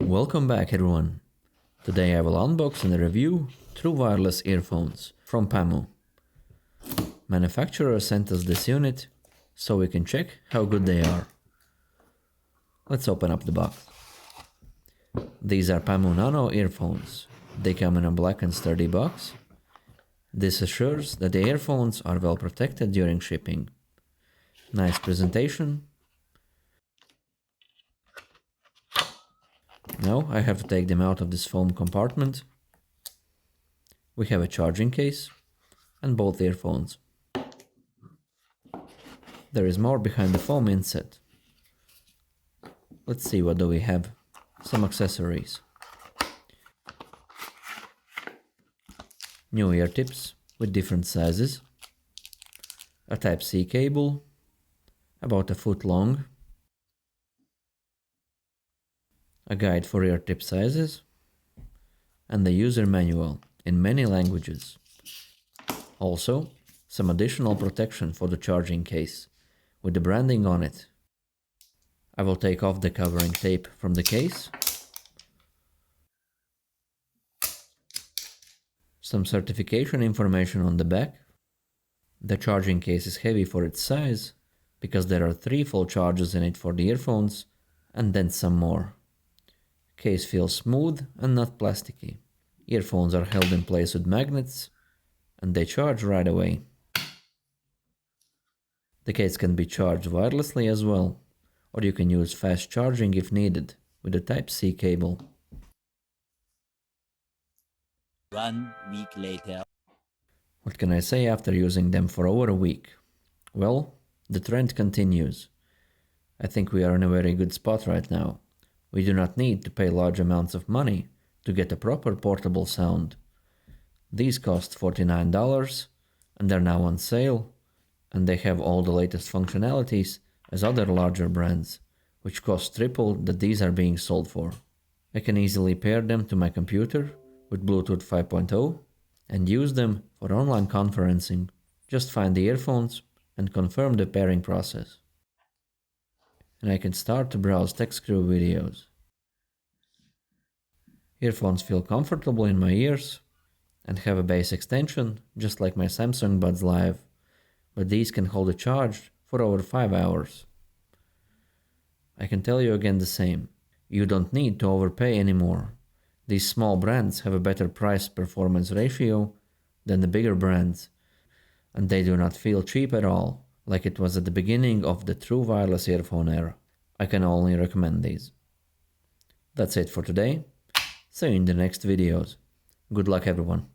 Welcome back everyone. Today I will unbox and review true wireless earphones from PaMu. Manufacturer sent us this unit so we can check how good they are. Let's open up the box. These are PaMu Nano earphones. They come in a black and sturdy box. This assures that the earphones are well protected during shipping. Nice presentation. Now I have to take them out of this foam compartment. We have a charging case and both earphones. There is more behind the foam inset. Let's see, what do we have? Some accessories. New ear tips with different sizes. A Type-C cable, about a foot long. A guide for ear tip sizes. And the user manual in many languages. Also, some additional protection for the charging case with the branding on it. I will take off the covering tape from the case. Some certification information on the back. The charging case is heavy for its size because there are 3 full charges in it for the earphones and then some more. Case feels smooth and not plasticky. Earphones are held in place with magnets and they charge right away. The case can be charged wirelessly as well, or you can use fast charging if needed with a Type-C cable. 1 week later. What can I say after using them for over a week? Well, the trend continues. I think we are in a very good spot right now. We do not need to pay large amounts of money to get a proper portable sound. These cost $49 and they're now on sale, and they have all the latest functionalities as other larger brands, which cost triple that these are being sold for. I can easily pair them to my computer with Bluetooth 5.0 and use them for online conferencing. Just find the earphones and confirm the pairing process. And I can start to browse tech screw videos. Earphones feel comfortable in my ears and have a bass extension just like my Samsung Buds Live, but these can hold a charge for over 5 hours. I can tell you again the same. You don't need to overpay anymore. These small brands have a better price-performance ratio than the bigger brands, and they do not feel cheap at all, like it was at the beginning of the true wireless earphone era. I can only recommend these. That's it for today. See you in the next videos. Good luck everyone.